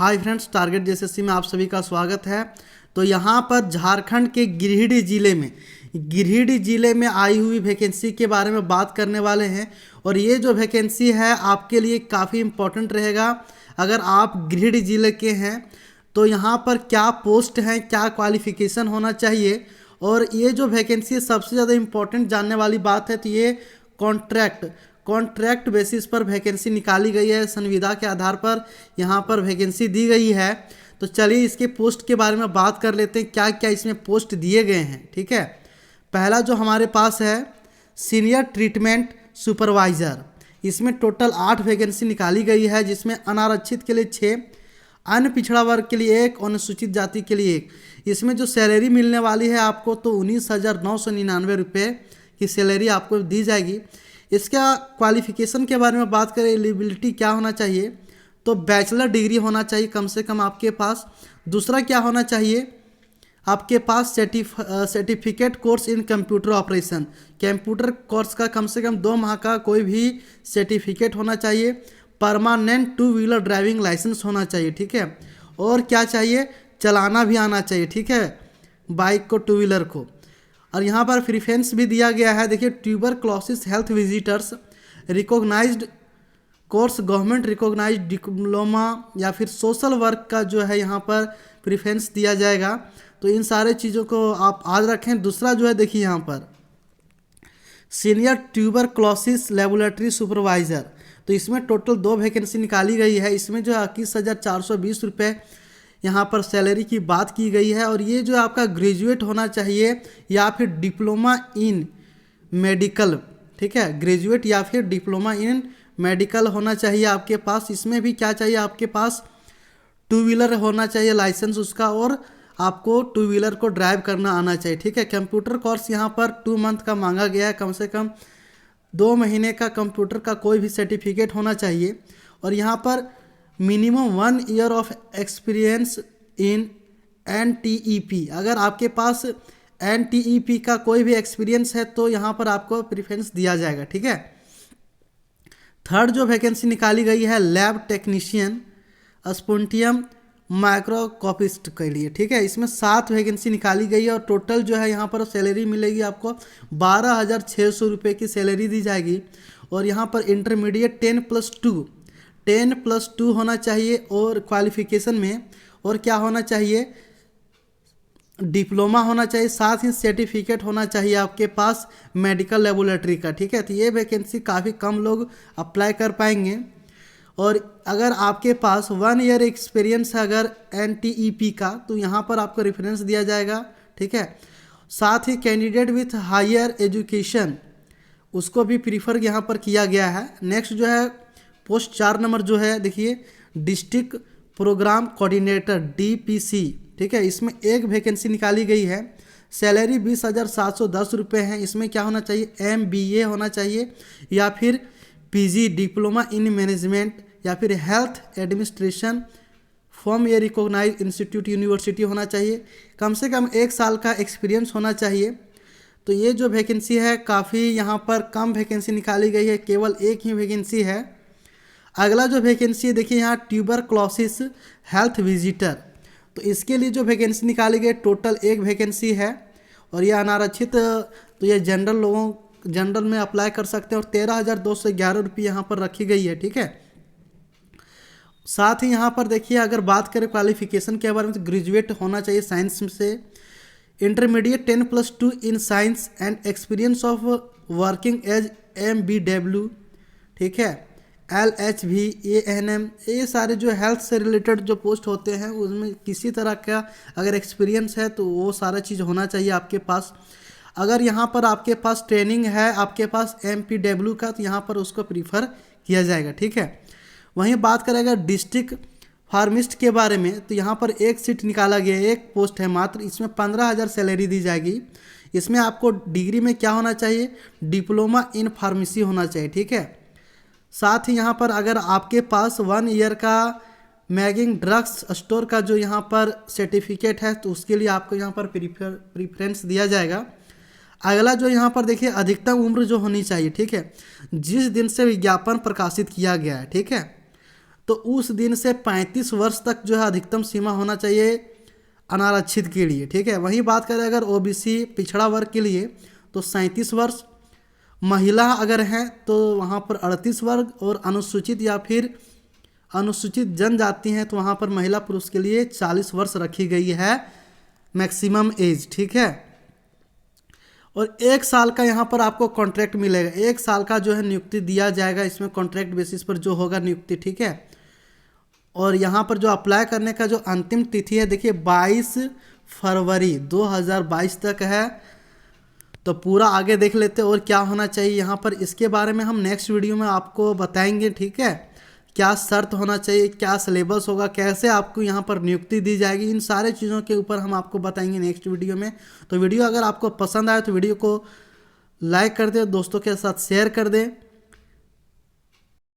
Hi friends, target JSSC में आप सभी का स्वागत है। तो यहाँ पर झारखंड के गिरिडीह जिले में आई हुई वैकेंसी के बारे में बात करने वाले हैं। और ये जो वैकेंसी है आपके लिए काफ़ी इम्पोर्टेंट रहेगा। अगर आप गिरिडीह जिले के हैं तो यहाँ पर क्या पोस्ट हैं, क्या क्वालिफिकेशन होना चाहिए। और ये जो वैकेंसी है सबसे ज़्यादा इम्पोर्टेंट जानने वाली बात है तो ये कॉन्ट्रैक्ट बेसिस पर वैकेंसी निकाली गई है। संविदा के आधार पर यहाँ पर वैकेंसी दी गई है। तो चलिए इसके पोस्ट के बारे में बात कर लेते हैं, क्या क्या इसमें पोस्ट दिए गए हैं। ठीक है, पहला जो हमारे पास है सीनियर ट्रीटमेंट सुपरवाइज़र। इसमें टोटल 8 वैकेंसी निकाली गई है, जिसमें अनारक्षित के लिए 6, अन्य पिछड़ा वर्ग के लिए 1, अनुसूचित जाति के लिए 1। इसमें जो सैलरी मिलने वाली है आपको तो 19,999 रुपये की सैलरी आपको दी जाएगी। इसका क्वालिफिकेशन के बारे में बात करें, एलिजिबिलिटी क्या होना चाहिए तो बैचलर डिग्री होना चाहिए कम से कम आपके पास। दूसरा क्या होना चाहिए, आपके पास certificate course in computer operation, computer course का कम से कम 2 माह का कोई भी सर्टिफिकेट होना चाहिए। परमानेंट 2 व्हीलर ड्राइविंग लाइसेंस होना चाहिए। ठीक है, और क्या चाहिए, चलाना भी आना चाहिए। ठीक है, बाइक को, 2 व्हीलर को। और यहाँ पर प्रेफरेंस भी दिया गया है। देखिए, tuberculosis health visitors recognised course, government recognised diploma या फिर सोशल वर्क का जो है यहाँ पर प्रेफरेंस दिया जाएगा। तो इन सारे चीज़ों को आप याद रखें। दूसरा जो है देखिए यहाँ पर सीनियर ट्यूबरक्लोसिस लेबोरेटरी सुपरवाइज़र, तो इसमें टोटल 2 वैकेंसी निकाली गई है। इसमें जो है 21,420 रुपये यहाँ पर सैलरी की बात की गई है। और ये जो आपका ग्रेजुएट होना चाहिए या फिर डिप्लोमा इन मेडिकल। ठीक है, ग्रेजुएट या फिर डिप्लोमा इन मेडिकल होना चाहिए आपके पास। इसमें भी क्या चाहिए, आपके पास 2 व्हीलर होना चाहिए लाइसेंस उसका, और आपको 2 व्हीलर को ड्राइव करना आना चाहिए। ठीक है, कंप्यूटर कोर्स यहाँ पर 2 मंथ का मांगा गया है, कम से कम 2 महीने का कंप्यूटर का कोई भी सर्टिफिकेट होना चाहिए। और यहाँ पर minimum 1 year of experience in NTEP। अगर आपके पास NTEP का कोई भी एक्सपीरियंस है तो यहाँ पर आपको प्रेफरेंस दिया जाएगा। ठीक है, थर्ड जो वैकेंसी निकाली गई है लैब टेक्नीशियन स्पुंटियम माइक्रोस्कोपिस्ट के लिए। ठीक है, इसमें 7 वैकेंसी निकाली गई है। और टोटल जो है यहाँ पर सैलरी मिलेगी आपको 12,600 रुपये की सैलरी दी जाएगी। और यहाँ पर इंटरमीडिएट 10+2 होना चाहिए और क्वालिफिकेशन में, और क्या होना चाहिए, डिप्लोमा होना चाहिए, साथ ही सर्टिफिकेट होना चाहिए आपके पास मेडिकल लेबोरेटरी का। ठीक है, तो ये वैकेंसी काफ़ी कम लोग अप्लाई कर पाएंगे। और अगर आपके पास 1 ईयर एक्सपीरियंस है अगर NTEP का, तो यहाँ पर आपको रेफरेंस दिया जाएगा। ठीक है, साथ ही कैंडिडेट विथ हायर एजुकेशन उसको भी प्रीफर यहाँ पर किया गया है। नेक्स्ट जो है पोस्ट 4 नंबर जो है देखिए डिस्ट्रिक्ट प्रोग्राम कोऑर्डिनेटर DPC। ठीक है, इसमें 1 वैकेंसी निकाली गई है। सैलरी 20,710 रुपये है। इसमें क्या होना चाहिए, MBA होना चाहिए या फिर PG डिप्लोमा इन मैनेजमेंट या फिर health administration from a recognised institute university होना चाहिए। कम से कम 1 साल का एक्सपीरियंस होना चाहिए। तो ये जो वैकेंसी है काफ़ी यहाँ पर कम वैकेंसी निकाली गई है, केवल 1 ही वैकेंसी है। अगला जो वैकेंसी है देखिए यहाँ ट्यूबरक्लोसिस हेल्थ विजिटर, तो इसके लिए जो वैकेंसी निकाली गई टोटल 1 वैकेंसी है। और ये अनारक्षित, तो ये जनरल में अप्लाई कर सकते हैं। और 13,211 रुपये यहाँ पर रखी गई है। ठीक है, साथ ही यहाँ पर देखिए अगर बात करें क्वालिफिकेशन के बारे में तो ग्रेजुएट होना चाहिए साइंस से, intermediate 10+2 in science and experience of working as MBW। ठीक है, LHV, ANM, ये सारे जो हेल्थ से रिलेटेड जो पोस्ट होते हैं उसमें किसी तरह का अगर एक्सपीरियंस है तो वो सारा चीज़ होना चाहिए आपके पास। अगर यहाँ पर आपके पास ट्रेनिंग है आपके पास MPW का, तो यहाँ पर उसको प्रीफर किया जाएगा। ठीक है, वहीं बात करेगा डिस्ट्रिक्ट फार्मिस्ट के बारे में, तो यहाँ पर 1 सीट निकाला गया है, 1 पोस्ट है मात्र। इसमें 15,000 सैलरी दी जाएगी। इसमें आपको डिग्री में क्या होना चाहिए, डिप्लोमा इन फार्मेसी होना चाहिए। ठीक है, साथ ही यहाँ पर अगर आपके पास 1 ईयर का मैगिंग ड्रग्स स्टोर का जो यहाँ पर सर्टिफिकेट है तो उसके लिए आपको यहाँ पर प्रीफरेंस दिया जाएगा। अगला जो यहाँ पर देखिए अधिकतम उम्र जो होनी चाहिए। ठीक है, जिस दिन से विज्ञापन प्रकाशित किया गया है। ठीक है, तो उस दिन से 35 वर्ष तक जो है अधिकतम सीमा होना चाहिए अनारक्षित के लिए, ठीक है। वहीं बात करें अगर ओबीसी पिछड़ा वर्ग के लिए तो 37 वर्ष, महिला अगर हैं तो वहाँ पर 38 वर्ग, और अनुसूचित या फिर अनुसूचित जनजाति हैं तो वहाँ पर महिला पुरुष के लिए 40 वर्ष रखी गई है मैक्सिमम एज, ठीक है। और 1 साल का यहाँ पर आपको कॉन्ट्रैक्ट मिलेगा, 1 साल का जो है नियुक्ति दिया जाएगा, इसमें कॉन्ट्रैक्ट बेसिस पर जो होगा नियुक्ति, ठीक है। और यहाँ पर जो अप्लाई करने का जो अंतिम तिथि है देखिए 22 फरवरी 2022 तक है। तो पूरा आगे देख लेते हैं और क्या होना चाहिए यहाँ पर, इसके बारे में हम नेक्स्ट वीडियो में आपको बताएंगे, ठीक है। क्या शर्त होना चाहिए, क्या सिलेबस होगा, कैसे आपको यहाँ पर नियुक्ति दी जाएगी, इन सारे चीज़ों के ऊपर हम आपको बताएंगे नेक्स्ट वीडियो में। तो वीडियो अगर आपको पसंद आए तो वीडियो को लाइक कर दें, दोस्तों के साथ शेयर कर दें।